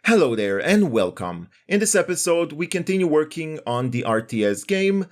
Hello there and welcome. In this episode, we continue working on the RTS game,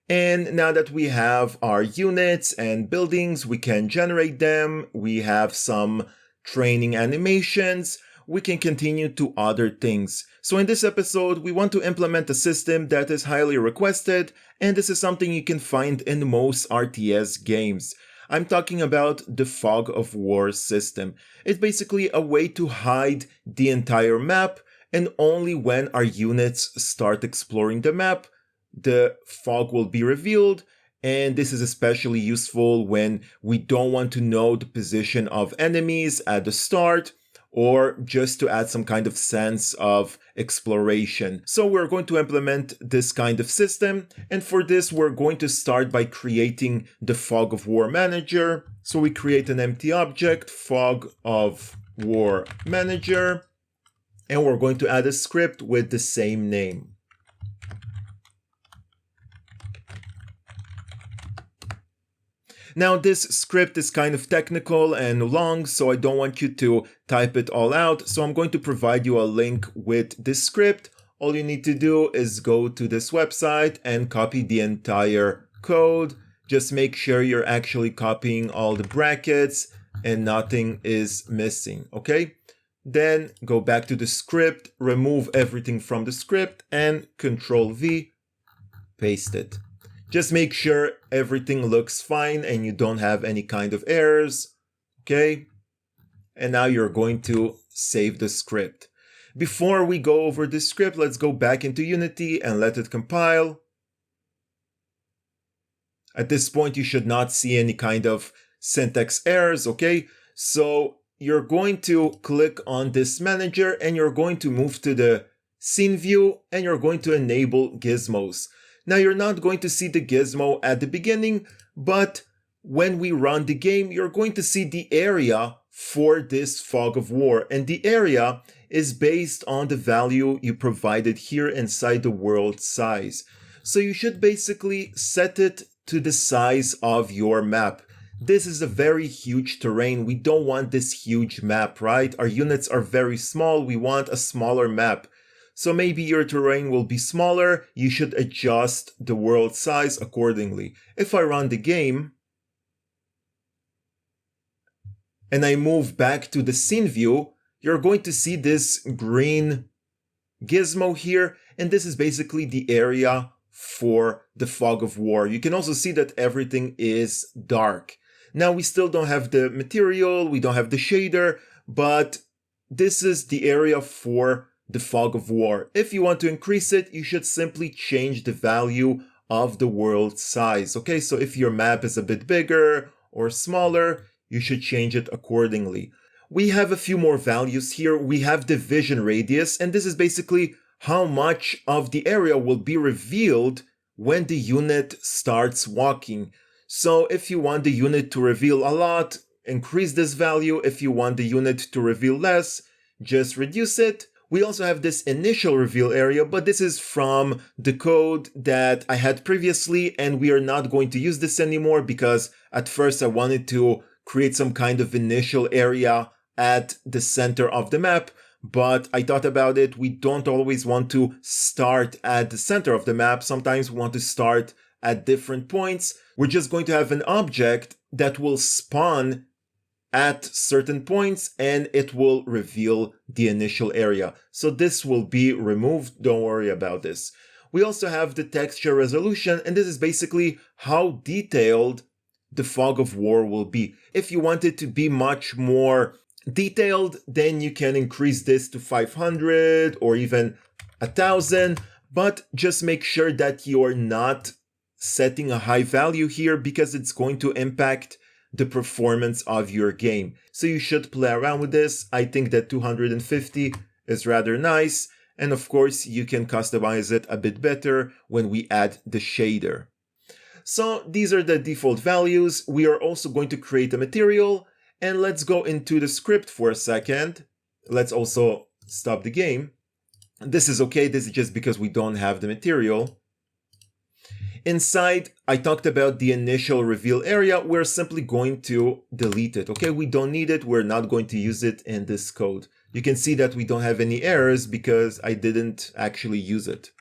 and now that we have our units and buildings, we can generate them, we have some training animations, we can continue to other things. So in this episode, we want to implement a system that is highly requested, and this is something you can find in most RTS games. I'm talking about the Fog of War system. It's basically a way to hide the entire map, and only when our units start exploring the map, the fog will be revealed. And this is especially useful when we don't want to know the position of enemies at the start, or just to add some kind of sense of exploration. So we're going to implement this kind of system, and for this we're going to start by creating the Fog of War manager. So we create an empty object, Fog of War manager, and we're going to add a script with the same name. Now this script is kind of technical and long, so I don't want you to type it all out. So I'm going to provide you a link with this script. All you need to do is go to this website and copy the entire code. Just make sure you're actually copying all the brackets and nothing is missing, okay? Then go back to the script, remove everything from the script and Control V, paste it. Just make sure everything looks fine and you don't have any kind of errors, okay? And now you're going to save the script. Before we go over this script, let's go back into Unity and let it compile. At this point, you should not see any kind of syntax errors, okay? So you're going to click on this manager and you're going to move to the scene view and you're going to enable gizmos. Now you're not going to see the gizmo at the beginning, but when we run the game, you're going to see the area for this Fog of War. And the area is based on the value you provided here inside the world size. So you should basically set it to the size of your map. This is a very huge terrain. We don't want this huge map, right? Our units are very small. We want a smaller map. So maybe your terrain will be smaller, you should adjust the world size accordingly. If I run the game, and I move back to the scene view, you're going to see this green gizmo here, and this is basically the area for the Fog of War. You can also see that everything is dark. Now we still don't have the material, we don't have the shader, but this is the area for the Fog of War. If you want to increase it, you should simply change the value of the world size. Okay, so if your map is a bit bigger or smaller, you should change it accordingly. We have a few more values here. We have the vision radius, and this is basically how much of the area will be revealed when the unit starts walking. So if you want the unit to reveal a lot, increase this value. If you want the unit to reveal less, just reduce it. We also have this initial reveal area, but this is from the code that I had previously, and we are not going to use this anymore because at first I wanted to create some kind of initial area at the center of the map, but I thought about it. We don't always want to start at the center of the map. Sometimes we want to start at different points. We're just going to have an object that will spawn at certain points and it will reveal the initial area. So this will be removed. Don't worry about this. We also have the texture resolution, and this is basically how detailed the Fog of War will be. If you want it to be much more detailed, then you can increase this to 500 or even 1000, but just make sure that you're not setting a high value here because it's going to impact the performance of your game. So you should play around with this. I think that 250 is rather nice. And of course, you can customize it a bit better when we add the shader. So these are the default values. We are also going to create a material. And let's go into the script for a second. Let's also stop the game. This is okay. This is just because we don't have the material. Inside, I talked about the initial reveal area. We're simply going to delete it. Okay, we don't need it. We're not going to use it in this code. You can see that we don't have any errors because I didn't actually use it.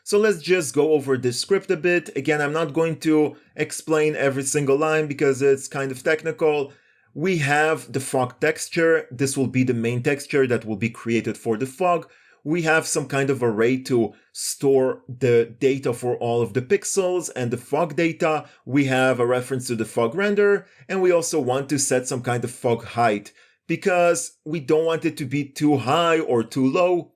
So let's just go over this script a bit. Again, I'm not going to explain every single line because it's kind of technical. We have the fog texture. This will be the main texture that will be created for the fog. We have some kind of array to store the data for all of the pixels and the fog data. We have a reference to the fog render, and we also want to set some kind of fog height because we don't want it to be too high or too low.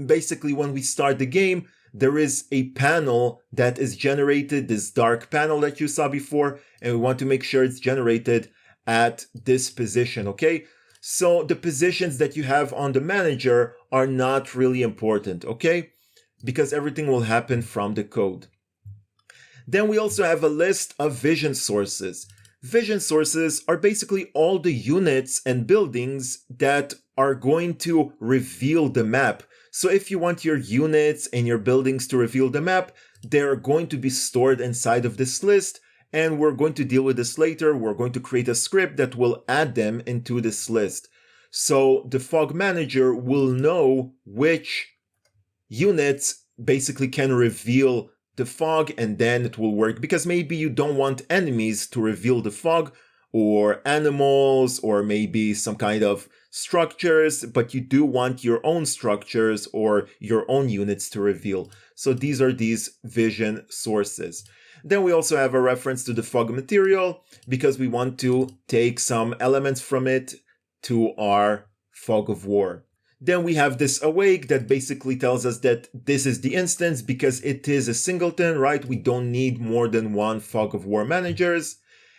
Basically, when we start the game, there is a panel that is generated, this dark panel that you saw before, and we want to make sure it's generated at this position, okay? So the positions that you have on the manager are not really important, okay? Because everything will happen from the code. Then we also have a list of vision sources. Vision sources are basically all the units and buildings that are going to reveal the map. So if you want your units and your buildings to reveal the map, they're going to be stored inside of this list, and we're going to deal with this later. We're going to create a script that will add them into this list. So the fog manager will know which units basically can reveal the fog, and then it will work, because maybe you don't want enemies to reveal the fog, or animals, or maybe some kind of structures, but you do want your own structures or your own units to reveal. So these are these vision sources. Then we also have a reference to the fog material because we want to take some elements from it to our fog of war. Then we have this awake that basically tells us that this is the instance because it is a singleton, right? We don't need more than one fog of war managers.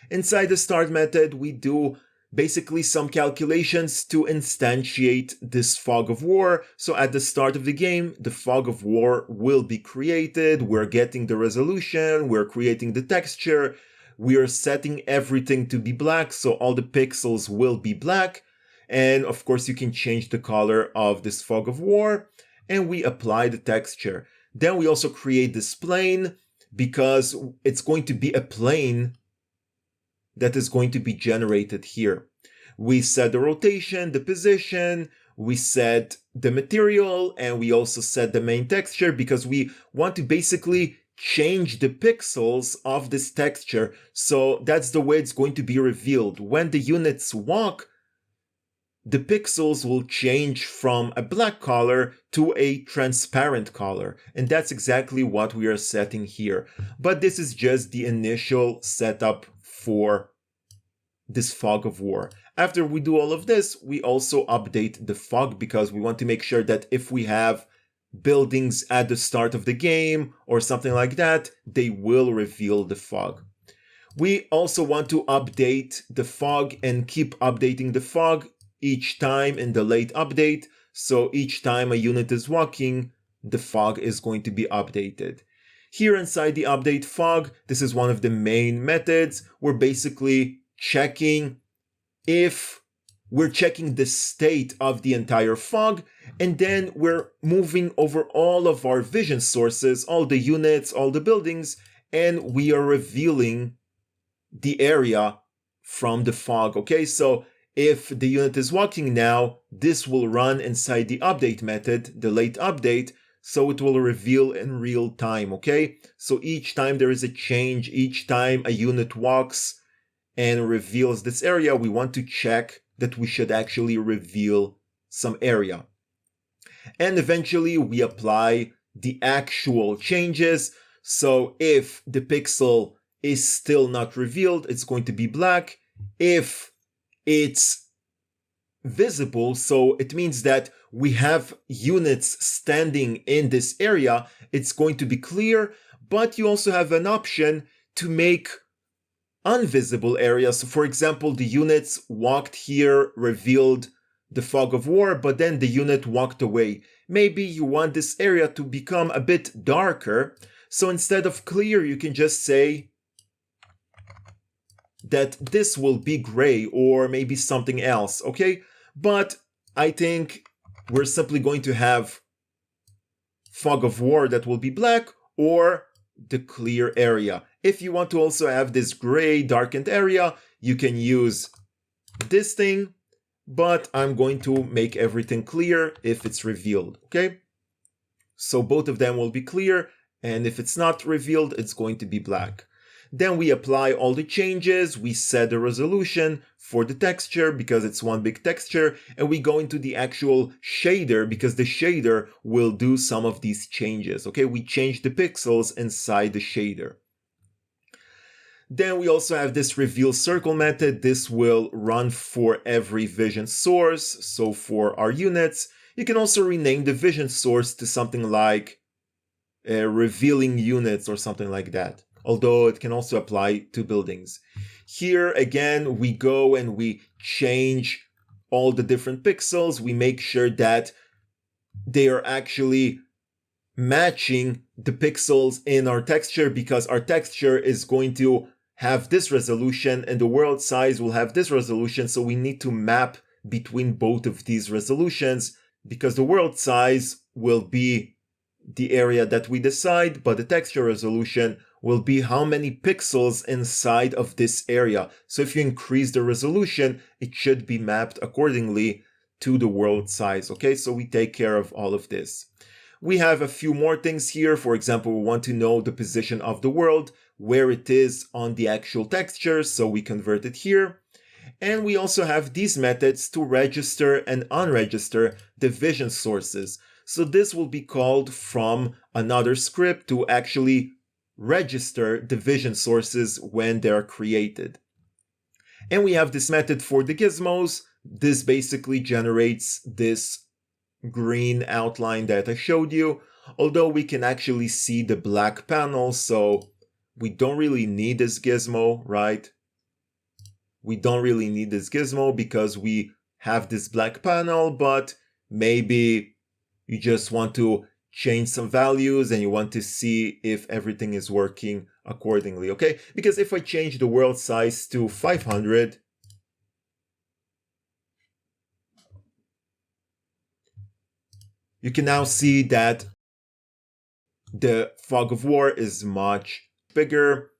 Inside the start method, we do basically some calculations to instantiate this fog of war. So at the start of the game, the fog of war will be created. We're getting the resolution, we're creating the texture, we are setting everything to be black, so all the pixels will be black. And of course, you can change the color of this fog of war, and we apply the texture. Then we also create this plane because it's going to be a plane that is going to be generated here. We set the rotation, the position, we set the material, and we also set the main texture because we want to basically change the pixels of this texture. So that's the way it's going to be revealed. When the units walk, the pixels will change from a black color to a transparent color. And that's exactly what we are setting here. But this is just the initial setup for this fog of war. After we do all of this, we also update the fog because we want to make sure that if we have buildings at the start of the game or something like that, they will reveal the fog. We also want to update the fog and keep updating the fog each time in the late update. So each time a unit is walking, the fog is going to be updated. Here inside the update fog, this is one of the main methods. We're basically checking if we're checking the state of the entire fog, and then we're moving over all of our vision sources, all the units, all the buildings, and we are revealing the area from the fog. Okay, so if the unit is walking now, this will run inside the update method, the late update, so it will reveal in real time. Okay, so each time there is a change, each time a unit walks and reveals this area, we want to check that we should actually reveal some area. And eventually we apply the actual changes. So if the pixel is still not revealed, it's going to be black. If it's visible, so it means that we have units standing in this area, it's going to be clear, but you also have an option to make invisible areas. So for example, the units walked here, revealed the fog of war, but then the unit walked away. Maybe you want this area to become a bit darker. So instead of clear, you can just say that this will be gray or maybe something else, okay? But I think we're simply going to have fog of war that will be black or the clear area. If you want to also have this gray darkened area, you can use this thing, but I'm going to make everything clear if it's revealed, okay? So both of them will be clear, and if it's not revealed, it's going to be black. Then we apply all the changes, we set the resolution for the texture because it's one big texture, and we go into the actual shader because the shader will do some of these changes, okay? We change the pixels inside the shader. Then we also have this reveal circle method. This will run for every vision source. So for our units, you can also rename the vision source to something like revealing units or something like that, although it can also apply to buildings. Here again, we go and we change all the different pixels. We make sure that they are actually matching the pixels in our texture because our texture is going to have this resolution and the world size will have this resolution. So we need to map between both of these resolutions because the world size will be the area that we decide, but the texture resolution will be how many pixels inside of this area. So if you increase the resolution, it should be mapped accordingly to the world size. Okay, so we take care of all of this. We have a few more things here. For example, we want to know the position of the world, where it is on the actual texture, so we convert it here. And we also have these methods to register and unregister the vision sources. So this will be called from another script to actually register the vision sources when they're created. And we have this method for the gizmos. This basically generates this green outline that I showed you, although we can actually see the black panel, so we don't really need this gizmo, right? We don't really need this gizmo because we have this black panel, but maybe you just want to change some values and you want to see if everything is working accordingly, okay? Because if I change the world size to 500, you can now see that the fog of war is much bigger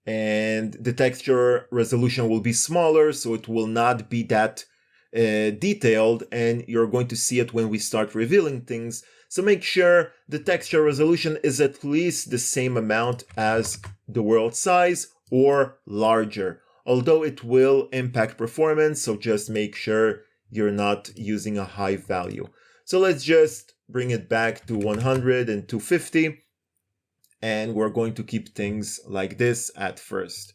and the texture resolution will be smaller, so it will not be that detailed, and you're going to see it when we start revealing things. So make sure the texture resolution is at least the same amount as the world size or larger, although it will impact performance, so just make sure you're not using a high value. So let's just bring it back to 100 and 250, and we're going to keep things like this at first.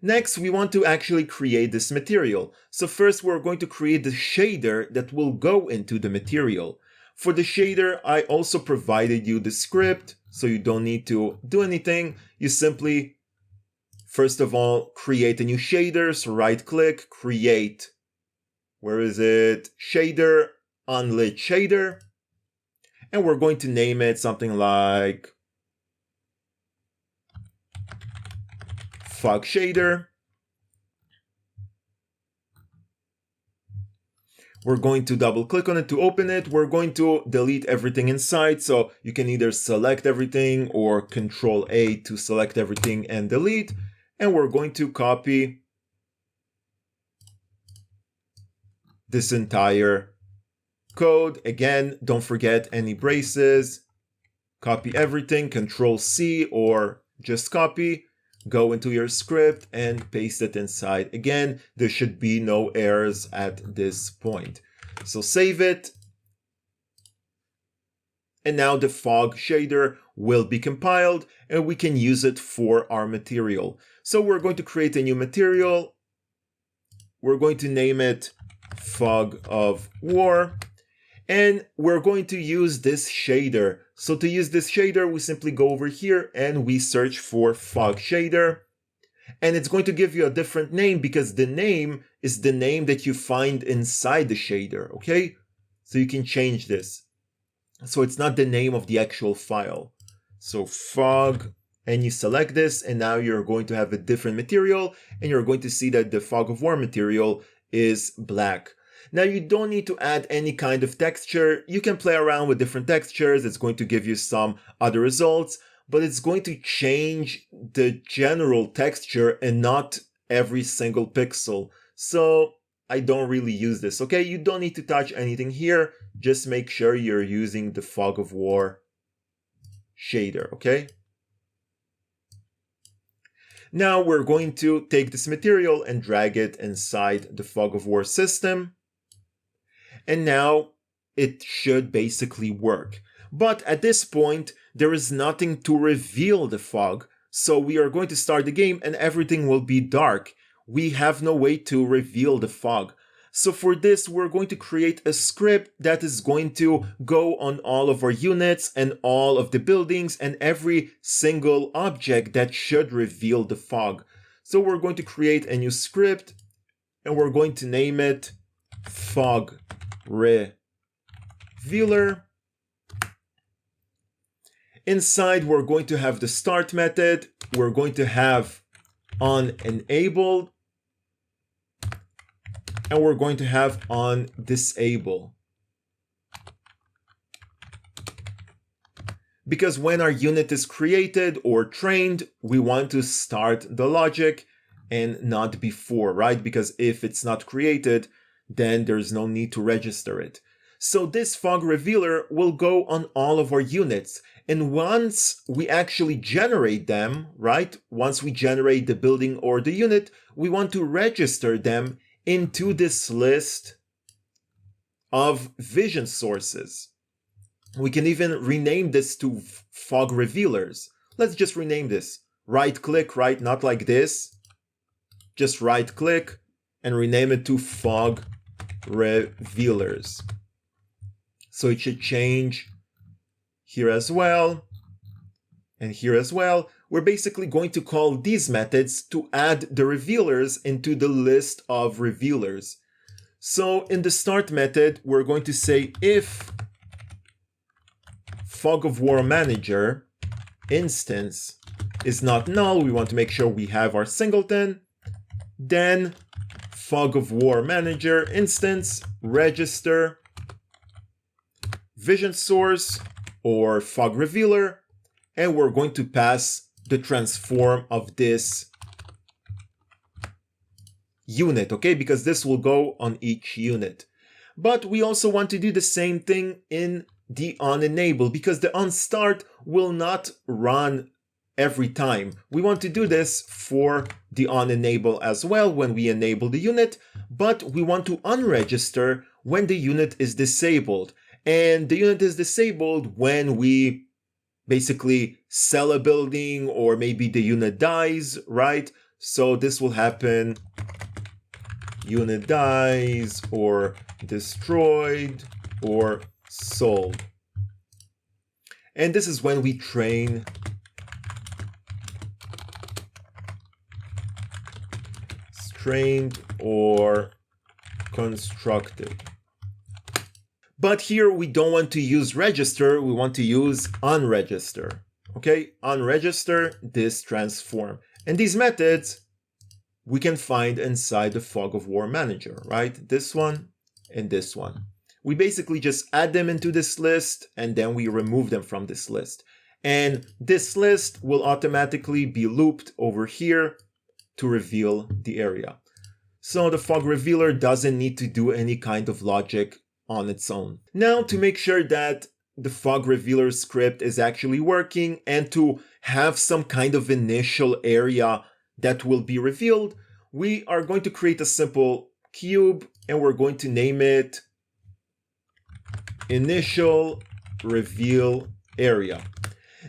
Next, we want to actually create this material. So first, we're going to create the shader that will go into the material. For the shader, I also provided you the script, so you don't need to do anything. You simply, first of all, create a new shader. So right-click, create, where is it? Shader, unlit shader. And we're going to name it something like fog shader. We're going to double click on it to open it. We're going to delete everything inside. So you can either select everything or Control A to select everything and delete. And we're going to copy this entire code. Again, don't forget any braces. Copy everything, Control C or just copy. Go into your script and paste it inside. Again, there should be no errors at this point. So save it. And now the fog shader will be compiled and we can use it for our material. So we're going to create a new material. We're going to name it Fog of War. And we're going to use this shader. So to use this shader, we simply go over here and we search for fog shader. And it's going to give you a different name because the name is the name that you find inside the shader, okay? So you can change this. So it's not the name of the actual file. So fog, and you select this, and now you're going to have a different material, and you're going to see that the fog of war material is black. Now you don't need to add any kind of texture. You can play around with different textures. It's going to give you some other results, but it's going to change the general texture and not every single pixel. So I don't really use this, okay? You don't need to touch anything here. Just make sure you're using the fog of war shader, okay? Now we're going to take this material and drag it inside the fog of war system. And now it should basically work. But at this point, there is nothing to reveal the fog. So we are going to start the game and everything will be dark. We have no way to reveal the fog. So for this, we're going to create a script that is going to go on all of our units and all of the buildings and every single object that should reveal the fog. So we're going to create a new script and we're going to name it fog revealer. Inside, we're going to have the start method. We're going to have onEnable. And we're going to have onDisable. Because when our unit is created or trained, we want to start the logic and not before, right? Because if it's not created, then there's no need to register it. So this fog revealer will go on all of our units. And once we actually generate them, right? Once we generate the building or the unit, we want to register them into this list of vision sources. We can even rename this to fog revealers. Let's just rename this. Right click, right? Not like this. Just right click and rename it to fog revealers. So it should change here as well and here as well. We're basically going to call these methods to add the revealers into the list of revealers. So in the start method, we're going to say if fog of war manager instance is not null, we want to make sure we have our singleton, then fog of war manager instance register vision source or fog revealer, and we're going to pass the transform of this unit, okay? Because this will go on each unit. But we also want to do the same thing in the onEnable, because the onStart will not run every time. We want to do this for the onEnable as well when we enable the unit, but we want to unregister when the unit is disabled. And the unit is disabled when we basically sell a building or maybe the unit dies, right? So this will happen, unit dies or destroyed or sold. And this is when we train trained or constructed. But here we don't want to use register, we want to use unregister. Okay, unregister this transform. And these methods we can find inside the fog of war manager, right? This one and this one. We basically just add them into this list and then we remove them from this list. And this list will automatically be looped over here to reveal the area. So the fog revealer doesn't need to do any kind of logic on its own. Now, to make sure that the fog revealer script is actually working and to have some kind of initial area that will be revealed, we are going to create a simple cube and we're going to name it initial reveal area.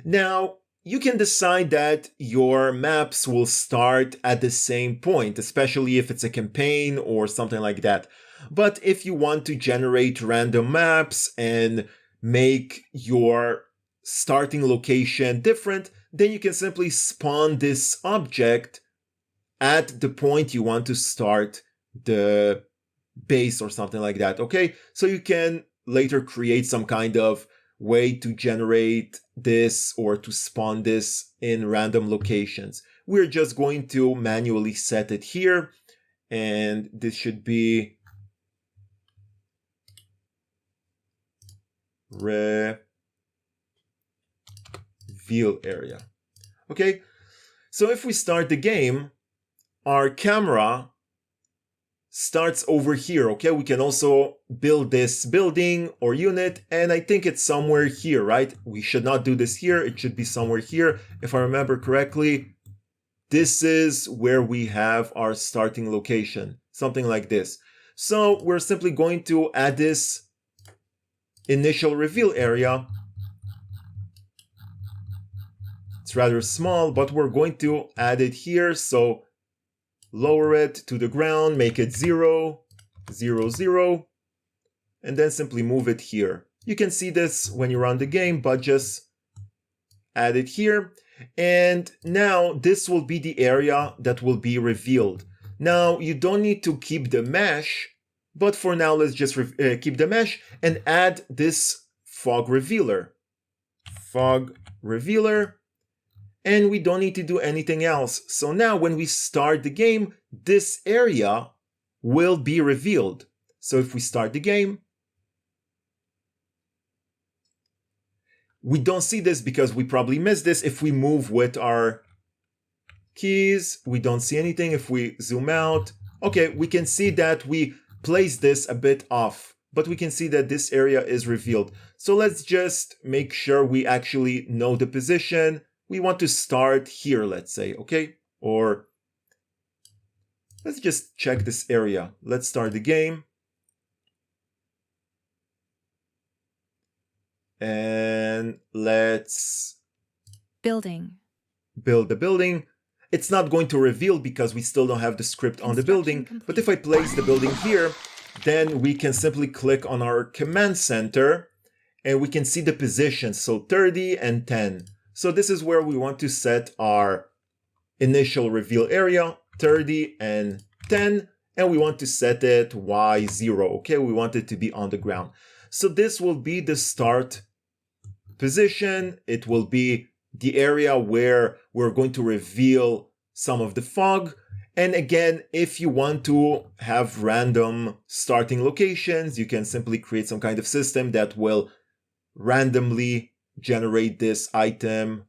Now, you can decide that your maps will start at the same point, especially if it's a campaign or something like that. But if you want to generate random maps and make your starting location different, then you can simply spawn this object at the point you want to start the base or something like that, okay? So you can later create some kind of way to generate this or to spawn this in random locations. We're just going to manually set it here, and this should be reveal area. Okay, so if we start the game, our camera starts over here, okay? We can also build this building or unit, and I think it's somewhere here, right? We should not do this here. It should be somewhere here. If I remember correctly, this is where we have our starting location, something like this. So we're simply going to add this initial reveal area. It's rather small, but we're going to add it here. So lower it to the ground, make it 0, 0, 0, and then simply move it here. You can see this when you run the game, but just add it here. And now this will be the area that will be revealed. Now you don't need to keep the mesh, but for now let's just keep the mesh and add this fog revealer. Fog revealer. And we don't need to do anything else. So now when we start the game, this area will be revealed. So if we start the game, we don't see this because we probably missed this. If we move with our keys, we don't see anything. If we zoom out, okay, we can see that we placed this a bit off, but we can see that this area is revealed. So let's just make sure we actually know the position. We want to start here, let's say, okay? Or let's just check this area. Let's start the game. And let's build the building. It's not going to reveal because we still don't have the script on the building. Complete. But if I place the building here, then we can simply click on our command center and we can see the positions. So 30 and 10. So this is where we want to set our initial reveal area, 30 and 10, and we want to set it Y0, okay? We want it to be on the ground. So this will be the start position. It will be the area where we're going to reveal some of the fog. And again, if you want to have random starting locations, you can simply create some kind of system that will randomly generate this item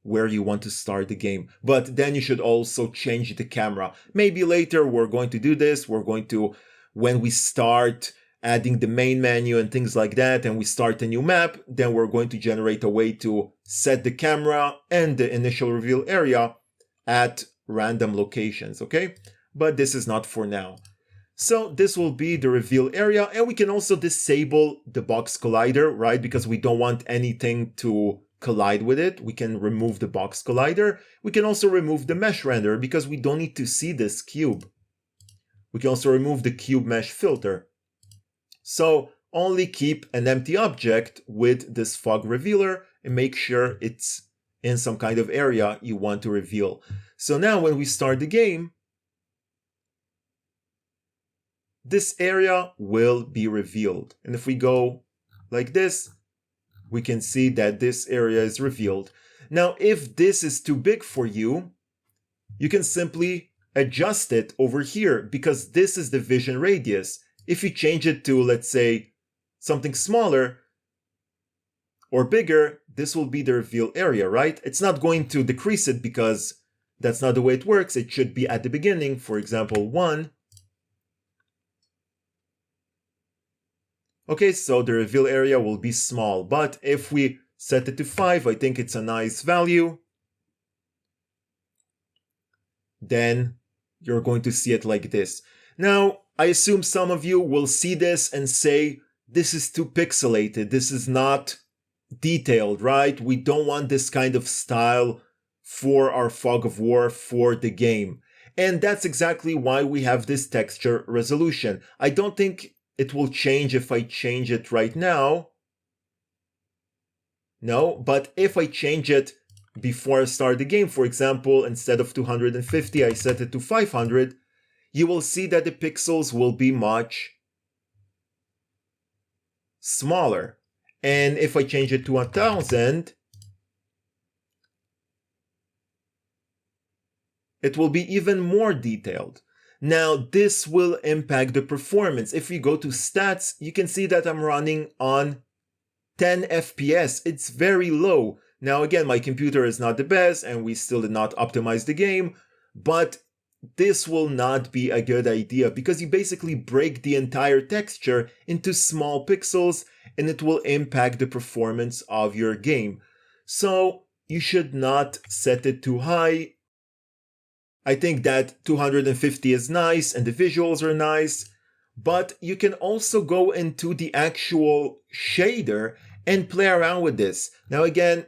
where you want to start the game. But then you should also change the camera. Maybe later we're going to do this. We're going to, when we start adding the main menu and things like that, and we start a new map, then we're going to generate a way to set the camera and the initial reveal area at random locations, okay? But this is not for now. So this will be the reveal area, and we can also disable the box collider, right? Because we don't want anything to collide with it. We can remove the box collider. We can also remove the mesh render because we don't need to see this cube. We can also remove the cube mesh filter. So only keep an empty object with this fog revealer and make sure it's in some kind of area you want to reveal. So now when we start the game, this area will be revealed. And if we go like this, we can see that this area is revealed. Now, if this is too big for you, you can simply adjust it over here because this is the vision radius. If you change it to, let's say, something smaller or bigger, this will be the reveal area, right? It's not going to decrease it because that's not the way it works. It should be at the beginning, for example, 1. Okay, so the reveal area will be small, but if we set it to 5, I think it's a nice value, then you're going to see it like this. Now, I assume some of you will see this and say, this is too pixelated, this is not detailed, right? We don't want this kind of style for our fog of war for the game. And that's exactly why we have this texture resolution. I don't think it will change if I change it right now. No, but if I change it before I start the game, for example, instead of 250, I set it to 500, you will see that the pixels will be much smaller. And if I change it to 1000, it will be even more detailed. Now, this will impact the performance. If we go to stats, you can see that I'm running on 10 FPS. It's very low. Now, again, my computer is not the best and we still did not optimize the game, but this will not be a good idea because you basically break the entire texture into small pixels and it will impact the performance of your game. So you should not set it too high. I think that 250 is nice and the visuals are nice, but you can also go into the actual shader and play around with this. Now again,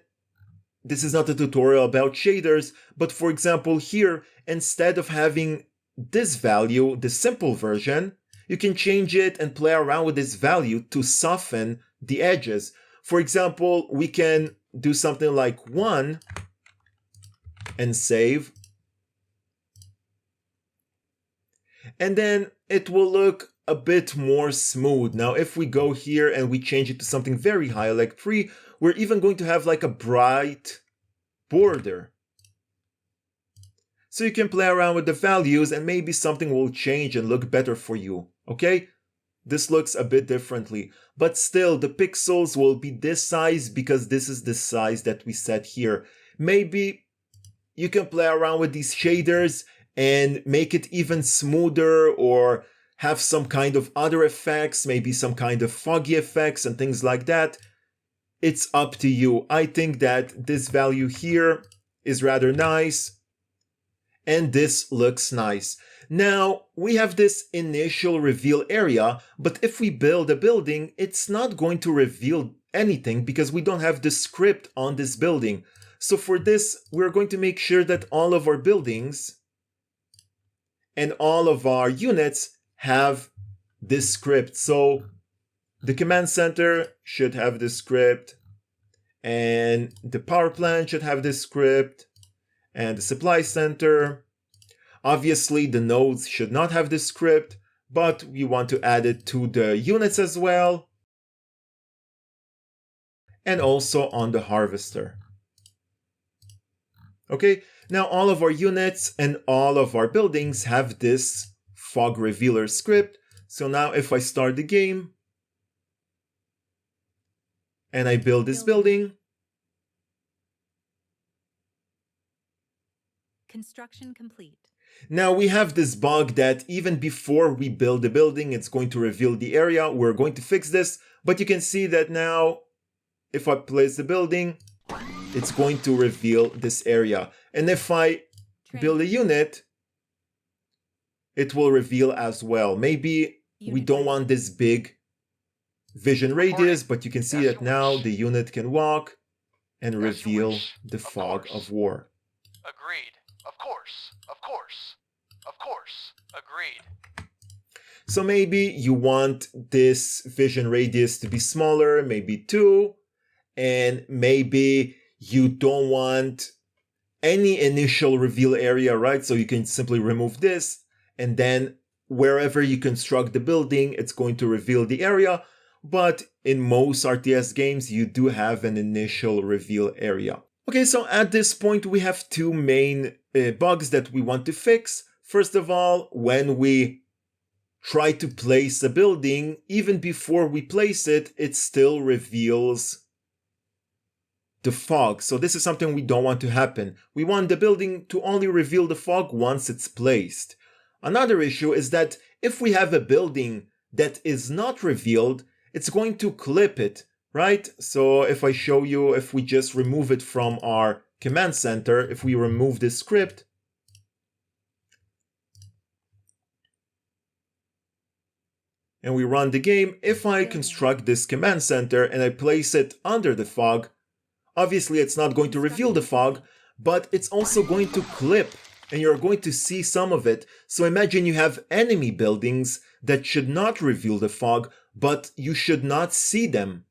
this is not a tutorial about shaders, but for example here, instead of having this value, the simple version, you can change it and play around with this value to soften the edges. For example, we can do something like 1 and save. And then it will look a bit more smooth. Now, if we go here and we change it to something very high, like 3, we're even going to have like a bright border. So you can play around with the values and maybe something will change and look better for you, okay? This looks a bit differently, but still the pixels will be this size because this is the size that we set here. Maybe you can play around with these shaders and make it even smoother or have some kind of other effects, maybe some kind of foggy effects and things like that. It's up to you. I think that this value here is rather nice and this looks nice. Now we have this initial reveal area, but if we build a building, it's not going to reveal anything because we don't have the script on this building. So for this, we're going to make sure that all of our buildings and all of our units have this script. So the command center should have this script, and the power plant should have this script, and the supply center. Obviously, the nodes should not have this script, but we want to add it to the units as well, and also on the harvester. Okay, now all of our units and all of our buildings have this fog revealer script. So now if I start the game and I build this building, construction complete. Now we have this bug that even before we build the building, it's going to reveal the area. We're going to fix this, but you can see that now if I place the building, it's going to reveal this area. And if I build a unit, it will reveal as well. Maybe we don't want this big vision radius, but you can see that now the unit can walk and reveal the fog of war. Agreed. Of course. Of course. Of course. Agreed. So maybe you want this vision radius to be smaller, maybe 2, and maybe you don't want any initial reveal area, right? So you can simply remove this, and then wherever you construct the building, it's going to reveal the area. But in most RTS games, you do have an initial reveal area. Okay, so at this point, we have 2 main bugs that we want to fix. First of all, when we try to place a building, even before we place it, it still reveals the fog. So this is something we don't want to happen. We want the building to only reveal the fog once it's placed. Another issue is that if we have a building that is not revealed, it's going to clip it, right? So if I show you, if we just remove it from our command center, if we remove this script, and we run the game, if I construct this command center and I place it under the fog, obviously it's not going to reveal the fog, but it's also going to clip and you're going to see some of it. So imagine you have enemy buildings that should not reveal the fog, but you should not see them.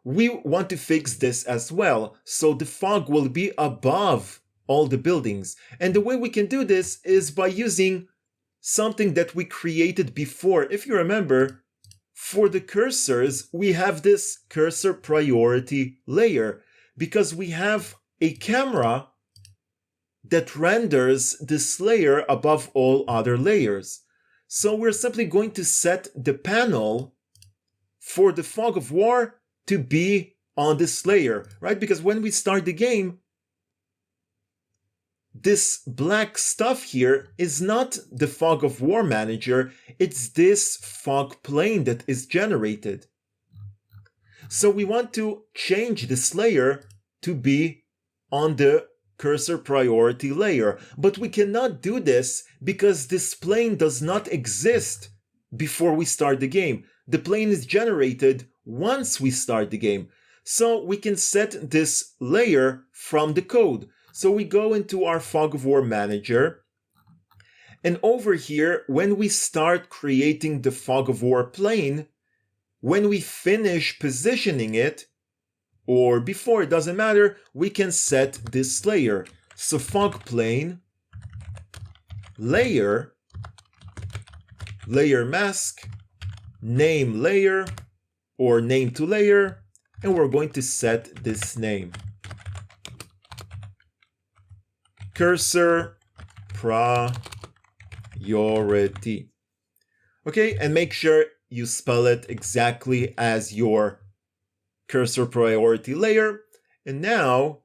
We want to fix this as well, so the fog will be above all the buildings. And the way we can do this is by using something that we created before. If you remember, for the cursors, we have this cursor priority layer because we have a camera that renders this layer above all other layers. So we're simply going to set the panel for the fog of war to be on this layer, right? Because when we start the game, this black stuff here is not the fog of war manager, it's this fog plane that is generated. So we want to change this layer to be on the cursor priority layer, but we cannot do this because this plane does not exist before we start the game. The plane is generated once we start the game. So we can set this layer from the code. So we go into our Fog of War manager, and over here, when we start creating the Fog of War plane, when we finish positioning it, or before, it doesn't matter, we can set this layer. So fog plane, layer, layer mask, name layer, or name to layer, and we're going to set this name. Cursor priority. Okay, and make sure you spell it exactly as your cursor priority layer. And now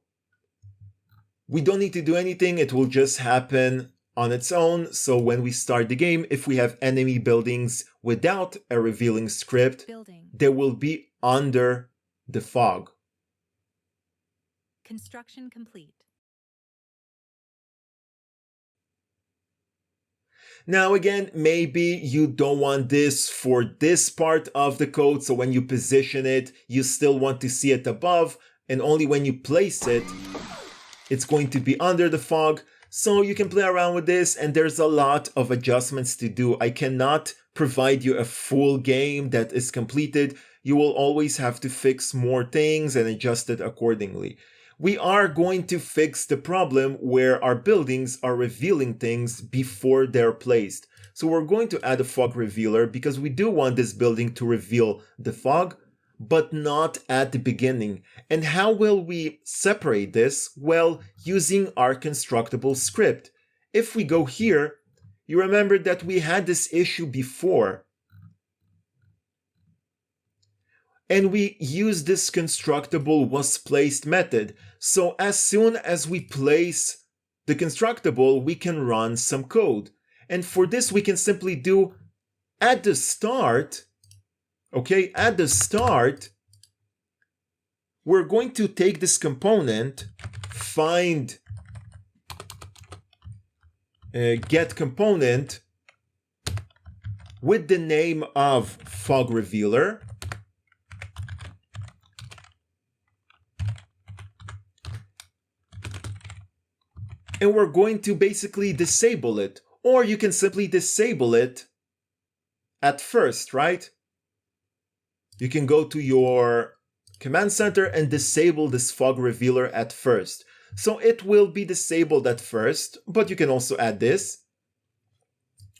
we don't need to do anything. It will just happen on its own. So when we start the game, if we have enemy buildings without a revealing script, they will be under the fog. Construction complete. Now again, maybe you don't want this for this part of the code, so when you position it, you still want to see it above, and only when you place it, it's going to be under the fog. So you can play around with this, and there's a lot of adjustments to do. I cannot provide you a full game that is completed. You will always have to fix more things and adjust it accordingly. We are going to fix the problem where our buildings are revealing things before they're placed. So we're going to add a fog revealer because we do want this building to reveal the fog, but not at the beginning. And how will we separate this? Well, using our constructible script. If we go here, you remember that we had this issue before. And we use this constructible wasPlaced method. So as soon as we place the constructible, we can run some code. And for this, we can simply do at the start, okay, at the start, we're going to take this component, find get component with the name of fog revealer. And we're going to basically disable it. Or you can simply disable it at first, right? You can go to your command center and disable this fog revealer at first. So it will be disabled at first, but you can also add this.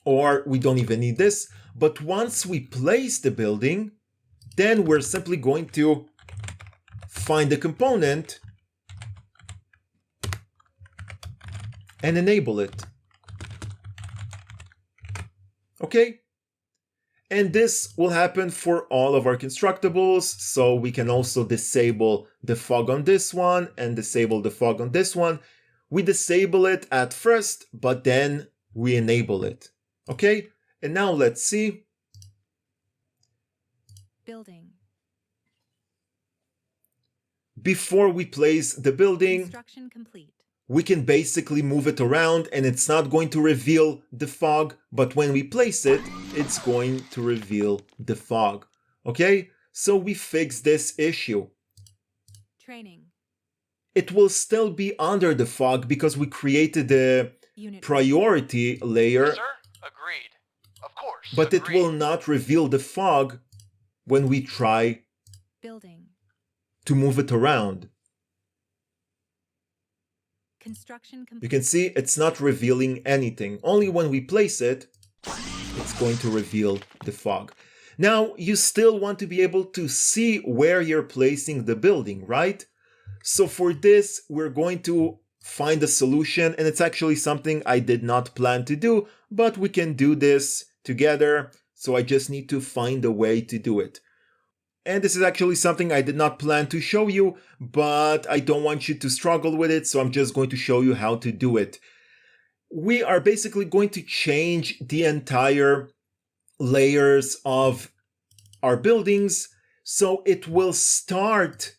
Or we don't even need this. But once we place the building, then we're simply going to find the component and enable it. Okay? And this will happen for all of our constructibles, so we can also disable the fog on this one and disable the fog on this one. We disable it at first, but then we enable it. Okay? And now let's see. Building. Before we place the building, Construction complete. we can basically move it around and it's not going to reveal the fog, but when we place it, it's going to reveal the fog. Okay? So we fix this issue. Training. It will still be under the fog because we created the Unit priority layer, Yes, sir? Agreed. Of course. but it agreed. will not reveal the fog when we try Building. to move it around. Construction You complete. can see it's not revealing anything. Only when we place it, it's going to reveal the fog. Now, you still want to be able to see where you're placing the building, right? So for this, we're going to find a solution, and it's actually something I did not plan to do, but we can do this together. So I just need to find a way to do it. And this is actually something I did not plan to show you, but I don't want you to struggle with it, so I'm just going to show you how to do it. we are basically going to change the entire layers of our buildings. So it will start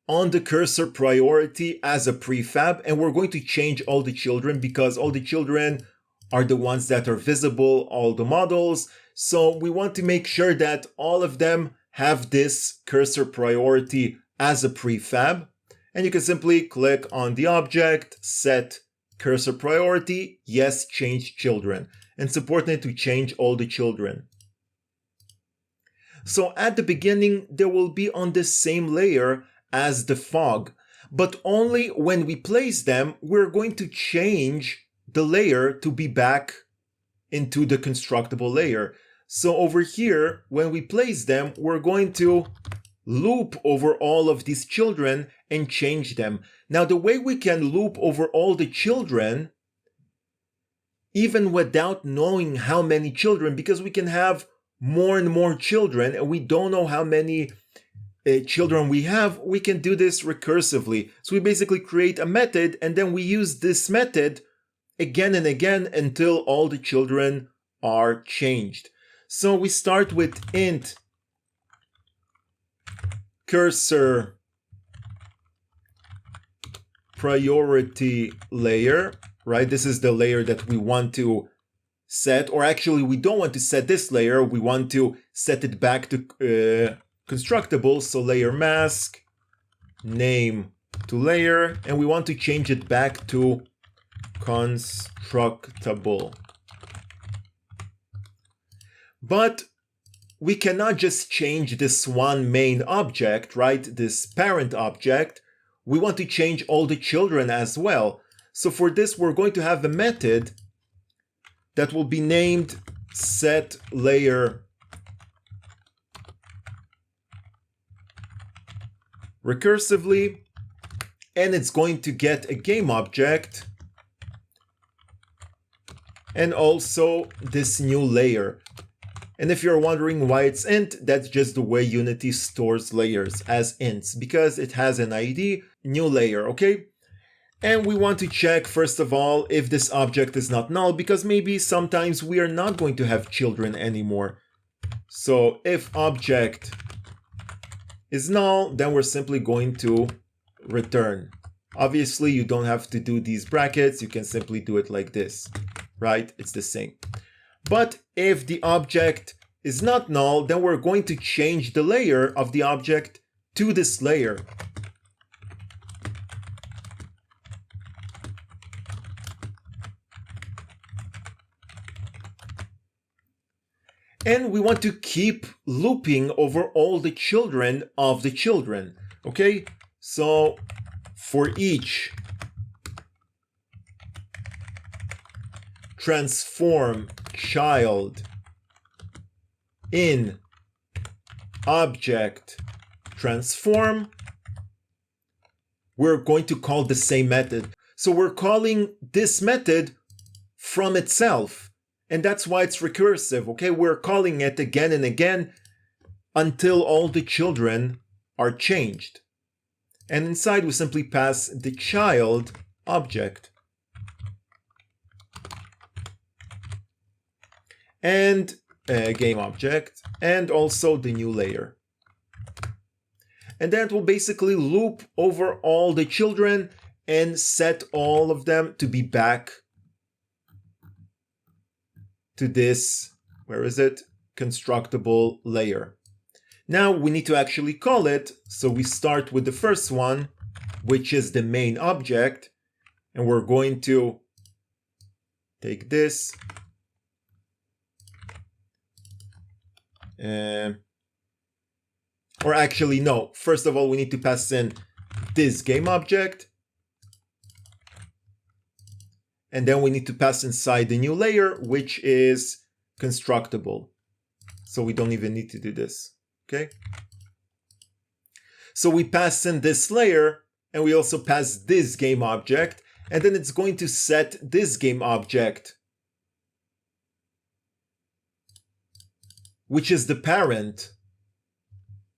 on the cursor priority as a prefab, and we're going to change all the children because all the children are the ones that are visible, all the models. So we want to make sure that all of them have this cursor priority as a prefab. And you can simply click on the object, set cursor priority, yes, change children. And it's important to change all the children. So at the beginning, they will be on the same layer as the fog, but only when we place them, we're going to change the layer to be back into the constructible layer. So over here, when we place them, we're going to loop over all of these children and change them. Now, the way we can loop over all the children, even without knowing how many children, because we can have more and more children and we don't know how many children we have, we can do this recursively. So we basically create a method and then we use this method again and again until all the children are changed. So we start with int cursor priority layer, right? This is the layer that we want to set, or actually we don't want to set this layer, we want to set it back to constructible. So layer mask, name to layer, and we want to change it back to constructible. But we cannot just change this one main object, right? This parent object. We want to change all the children as well. So for this, we're going to have a method that will be named set layer recursively, and it's going to get a game object and also this new layer. And if you're wondering why it's int, that's just the way Unity stores layers, as ints, because it has an ID, new layer, okay? And we want to check, first of all, if this object is not null, because maybe sometimes we are not going to have children anymore. So if object is null, then we're simply going to return. Obviously, you don't have to do these brackets. You can simply do it like this, right? It's the same. But if the object is not null, then we're going to change the layer of the object to this layer. And we want to keep looping over all the children of the children, okay? So for each transform child in object transform, we're going to call the same method. So we're calling this method from itself, and that's why it's recursive, okay? We're calling it again and again until all the children are changed. And inside we simply pass the child object. And a game object, and also the new layer. And that will basically loop over all the children and set all of them to be back to this, where is it? Constructible layer. Now we need to actually call it, so we start with the first one, which is the main object, and we're going to take this, or actually no, first of all we need to pass in this game object, and then we need to pass inside the new layer, which is constructible. So we don't even need to do this, okay? So we pass in this layer, and we also pass this game object, and then it's going to set this game object, which is the parent.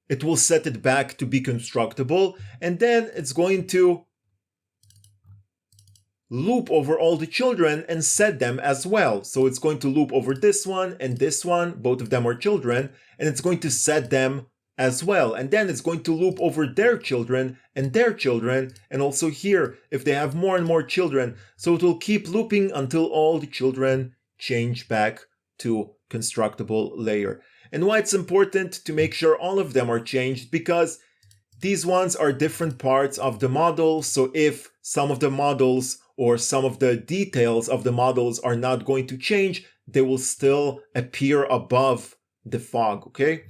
It will set it back to be constructible, and then it's going to loop over all the children and set them as well. So it's going to loop over this one and this one, both of them are children, and it's going to set them as well. And then it's going to loop over their children, and also here if they have more and more children. So it will keep looping until all the children change back to constructible layer. And why it's important to make sure all of them are changed, because these ones are different parts of the model. So if some of the models or some of the details of the models are not going to change, they will still appear above the fog, okay?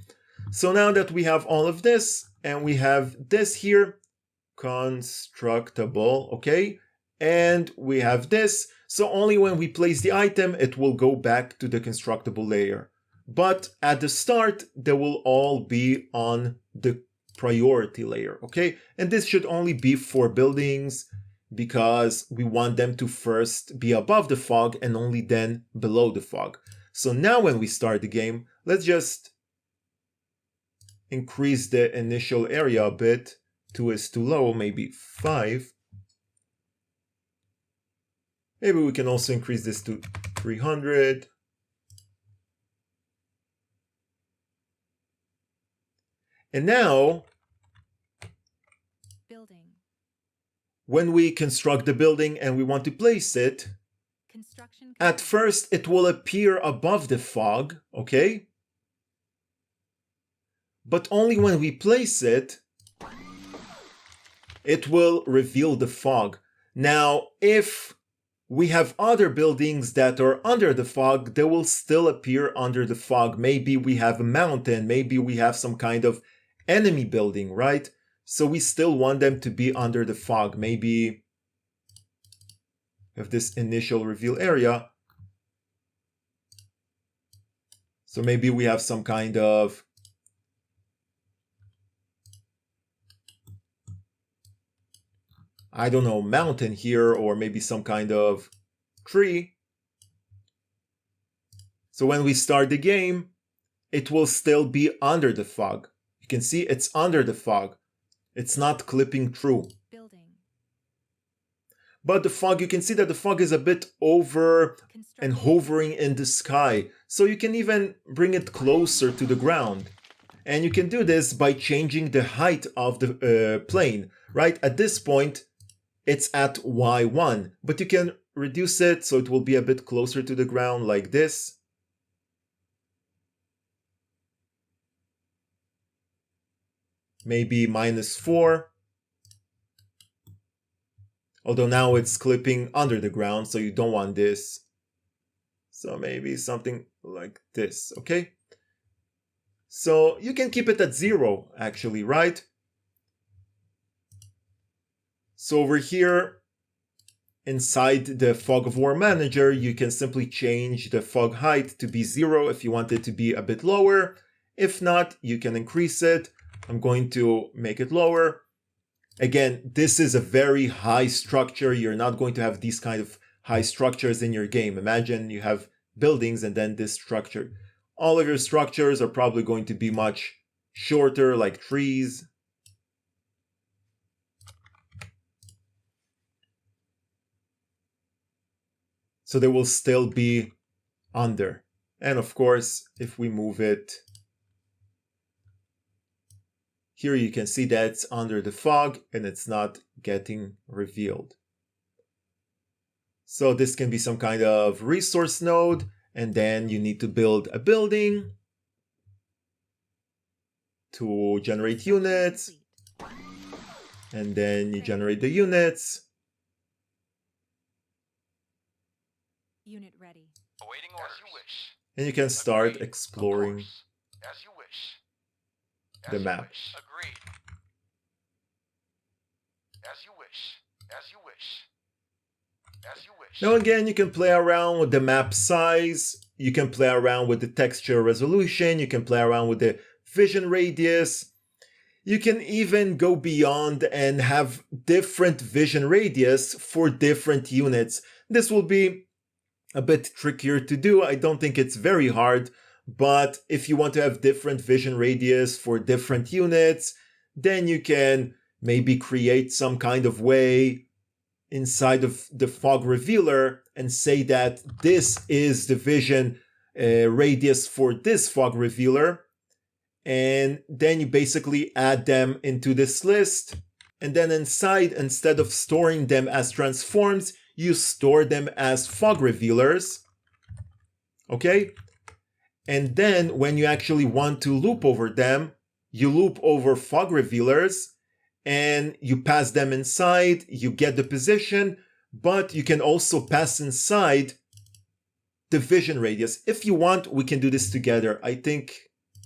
So now that we have all of this, and we have this here, constructible, okay? And we have this, so only when we place the item, it will go back to the constructible layer. But at the start, they will all be on the priority layer, okay? And this should only be for buildings because we want them to first be above the fog and only then below the fog. So now when we start the game, let's just increase the initial area a bit. 2 is too low, maybe 5. Maybe we can also increase this to 300. And now, Building. when we construct the building and we want to place it, Construction. at complete. first it will appear above the fog, okay? But only when we place it, it will reveal the fog. Now, if we have other buildings that are under the fog, they will still appear under the fog. Maybe we have a mountain, maybe we have some kind of enemy building, right? So we still want them to be under the fog. Maybe of this initial reveal area. So maybe we have some kind of I don't know, mountain here, or maybe some kind of tree. So when we start the game, it will still be under the fog. You can see it's under the fog. It's not clipping through. Building. But the fog, you can see that the fog is a bit over and hovering in the sky. So you can even bring it closer to the ground. And you can do this by changing the height of the plane, right? At this point, it's at Y1, but you can reduce it so it will be a bit closer to the ground like this. Maybe -4. Although now it's clipping under the ground, so you don't want this. So maybe something like this, okay? So you can keep it at 0, actually, right? So over here, inside the Fog of War Manager, you can simply change the fog height to be 0 if you want it to be a bit lower. If not, you can increase it. I'm going to make it lower. Again, this is a very high structure. You're not going to have these kind of high structures in your game. Imagine you have buildings and then this structure. All of your structures are probably going to be much shorter, like trees. So they will still be under. And of course, if we move it, here you can see that it's under the fog and it's not getting revealed. So this can be some kind of resource node, and then you need to build a building to generate units, and then you generate the units. Unit ready. Awaiting orders. As you wish. And you can start Agreed. exploring Of course. As you wish. the As you map. wish. Agreed. As you wish. As you wish. As you wish. Now again, you can play around with the map size, you can play around with the texture resolution, you can play around with the vision radius. You can even go beyond and have different vision radius for different units. This will be a bit trickier to do. I don't think it's very hard, but if you want to have different vision radius for different units, then you can maybe create some kind of way inside of the fog revealer and say that this is the vision radius for this fog revealer. And then you basically add them into this list. And then inside, instead of storing them as transforms, you store them as fog revealers. Okay? And then when you actually want to loop over them, you loop over fog revealers and you pass them inside, you get the position, but you can also pass inside the vision radius. If you want, we can do this together. I think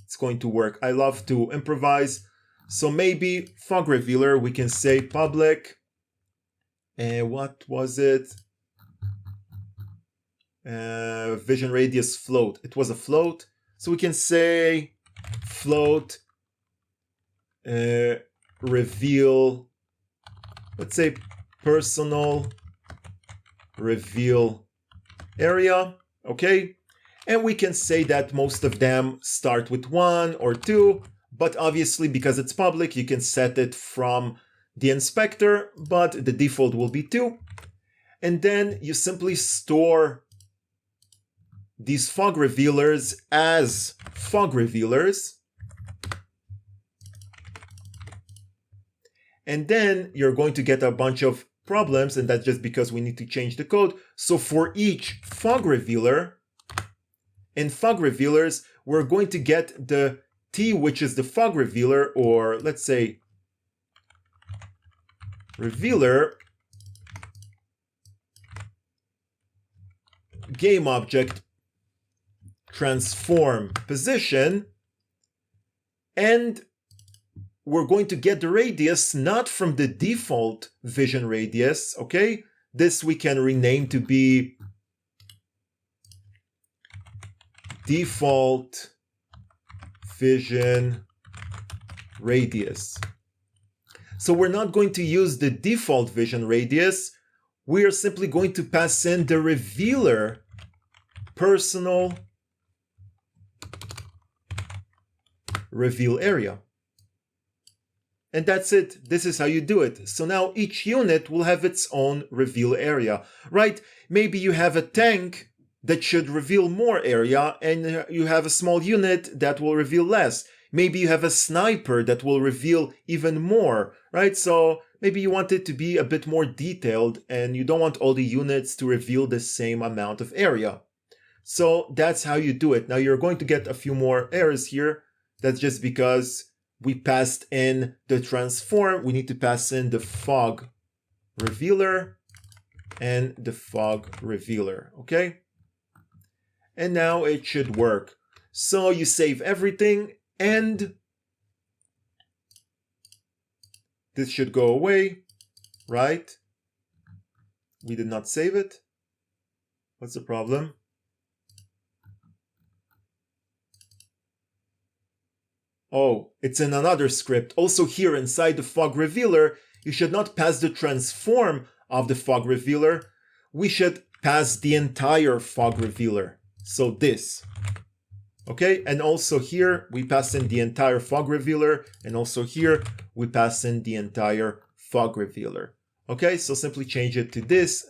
it's going to work. I love to improvise. So maybe fog revealer, we can say public. And what was it? Vision radius float. It was a float. So we can say float reveal, let's say personal reveal area. Okay. And we can say that most of them start with 1 or 2, but obviously because it's public, you can set it from the inspector, but the default will be 2. And then you simply store these fog revealers as fog revealers. And then you're going to get a bunch of problems, and that's just because we need to change the code. So for each fog revealer, in fog revealers, we're going to get the T, which is the fog revealer, or let's say revealer game object transform position, and we're going to get the radius not from the default vision radius, okay? This we can rename to be default vision radius. So we're not going to use the default vision radius. We are simply going to pass in the revealer personal reveal area. And that's it. This is how you do it. So now each unit will have its own reveal area, right? Maybe you have a tank that should reveal more area and you have a small unit that will reveal less. Maybe you have a sniper that will reveal even more, right? So maybe you want it to be a bit more detailed and you don't want all the units to reveal the same amount of area. So that's how you do it. Now you're going to get a few more errors here. That's just because we passed in the transform. We need to pass in the fog revealer and the fog revealer, okay? And now it should work. So you save everything and this should go away, right? We did not save it. What's the problem? Oh, it's in another script. Also here inside the fog revealer, you should not pass the transform of the fog revealer. We should pass the entire fog revealer. So this. Okay, and also here we pass in the entire fog revealer, and also here we pass in the entire fog revealer. Okay, so simply change it to this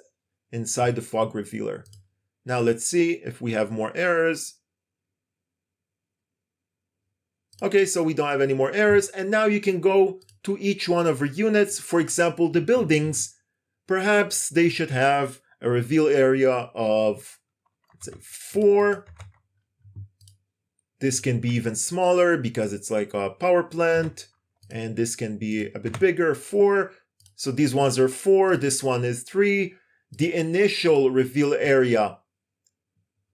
inside the fog revealer. Now let's see if we have more errors. Okay, so we don't have any more errors, and now you can go to each one of our units. For example, the buildings, perhaps they should have a reveal area of, let's say, 4. This can be even smaller because it's like a power plant, and this can be a bit bigger, 4. So these ones are 4, this one is 3. The initial reveal area,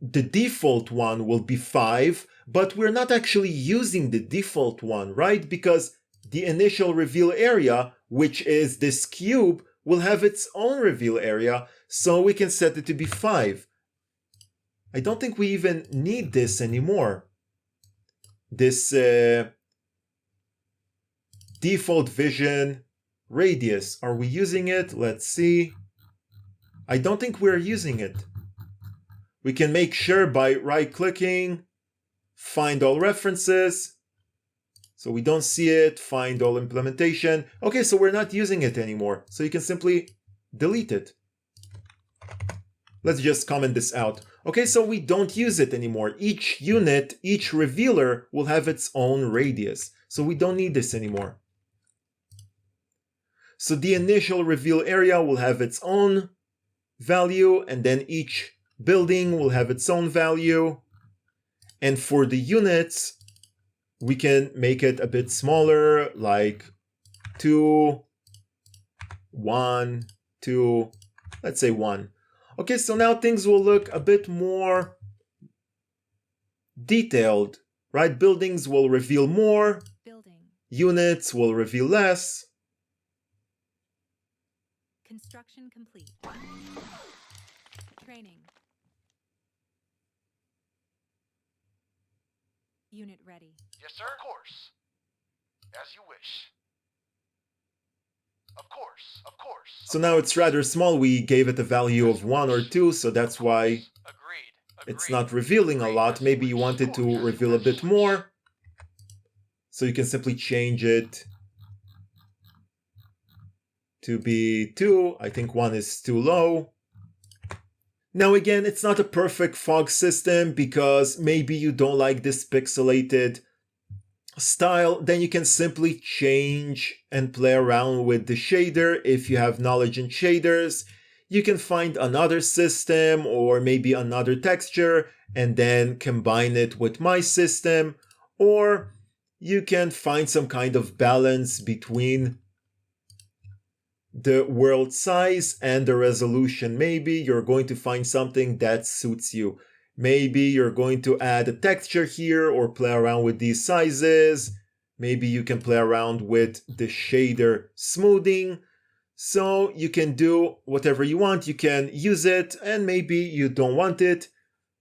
the default one will be 5, but we're not actually using the default one, right? Because the initial reveal area, which is this cube, will have its own reveal area, so we can set it to be 5. I don't think we even need this anymore. This default vision radius, are we using it? Let's see. I don't think we're using it. We can make sure by right-clicking, find all references. So we don't see it, find all implementation. Okay, so we're not using it anymore. So you can simply delete it. Let's just comment this out. Okay, so we don't use it anymore. Each unit, each revealer will have its own radius. So we don't need this anymore. So the initial reveal area will have its own value, and then each building will have its own value. And for the units, we can make it a bit smaller, like 2, 1, 2, let's say 1. Okay, so now things will look a bit more detailed, right? Buildings will reveal more, Building. units will reveal less. Construction complete. Training. Unit ready. Yes, sir? Of course. As you wish. Of course, of course. So now it's rather small. We gave it a value of 1 or 2, so that's why Agreed. it's not revealing a lot. Maybe you want it to reveal a bit more. So you can simply change it to be 2. I think 1 is too low. Now again, it's not a perfect fog system because maybe you don't like this pixelated style. Then you can simply change and play around with the shader. If you have knowledge in shaders, you can find another system or maybe another texture and then combine it with my system. Or you can find some kind of balance between the world size and the resolution. Maybe you're going to find something that suits you. Maybe you're going to add a texture here or play around with these sizes. Maybe you can play around with the shader smoothing. So you can do whatever you want. You can use it and maybe you don't want it.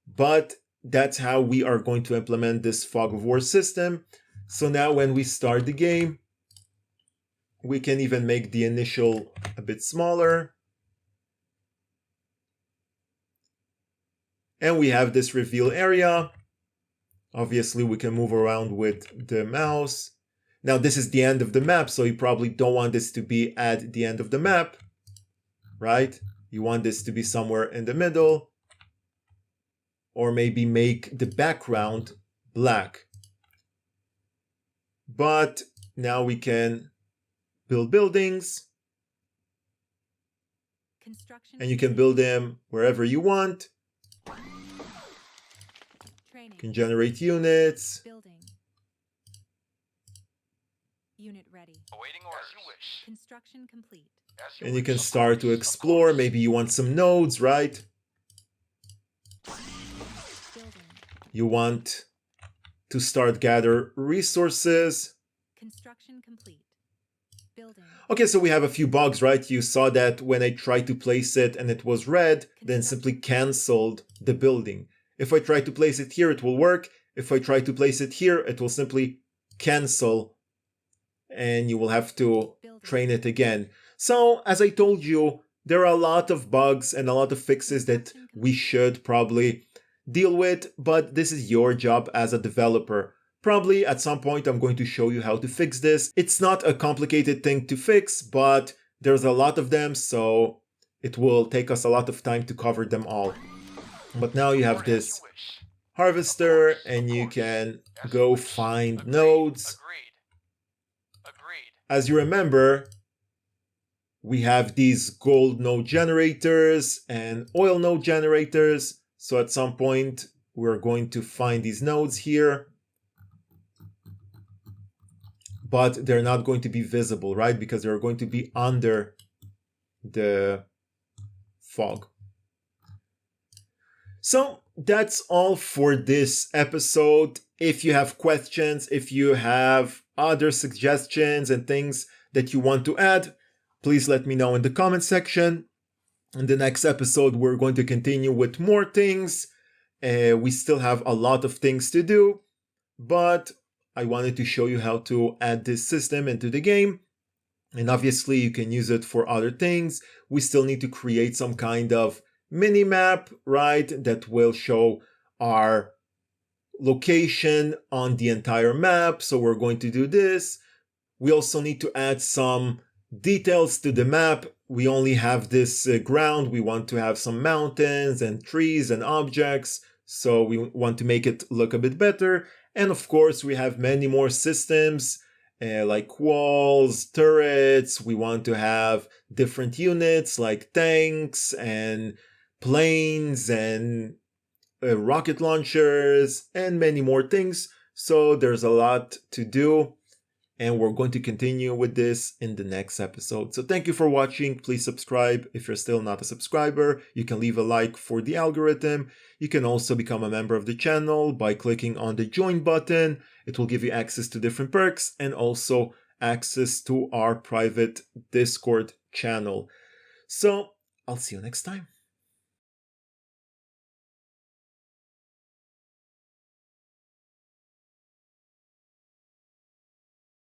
But that's how we are going to implement this fog of war system. So now when we start the game, we can even make the initial a bit smaller. And we have this reveal area. Obviously, we can move around with the mouse. Now, this is the end of the map, so you probably don't want this to be at the end of the map, right? You want this to be somewhere in the middle. Or maybe make the background black. But now we can build buildings. Construction. And you can build them wherever you want. Training. You can generate units. Building. Unit ready. Awaiting orders. As you wish. Construction complete. As And you can wish. start to Of explore. course. Maybe you want some nodes, right? Building. You want to start gather resources. Construction complete. Building. Okay, so we have a few bugs, right? You saw that when I tried to place it and it was red, then simply canceled the building. If I try to place it here, it will work. If I try to place it here, it will simply cancel and you will have to train it again. So, as I told you, there are a lot of bugs and a lot of fixes that we should probably deal with, but this is your job as a developer. Probably at some point I'm going to show you how to fix this. It's not a complicated thing to fix, but there's a lot of them, so it will take us a lot of time to cover them all. But now you have this harvester and you can go find nodes. Agreed. As you remember, we have these gold node generators and oil node generators. So at some point we're going to find these nodes here. But they're not going to be visible, right? Because they're going to be under the fog. So that's all for this episode. If you have questions, if you have other suggestions and things that you want to add, please let me know in the comment section. In the next episode, we're going to continue with more things. We still have a lot of things to do, but I wanted to show you how to add this system into the game. And obviously you can use it for other things. We still need to create some kind of mini map, right? That will show our location on the entire map. So we're going to do this. We also need to add some details to the map. We only have this ground. We want to have some mountains and trees and objects. So we want to make it look a bit better. And of course, we have many more systems like walls, turrets. We want to have different units like tanks and planes and rocket launchers and many more things. So there's a lot to do. And we're going to continue with this in the next episode. So thank you for watching. Please subscribe if you're still not a subscriber. You can leave a like for the algorithm. You can also become a member of the channel by clicking on the join button. It will give you access to different perks and also access to our private Discord channel. So I'll see you next time.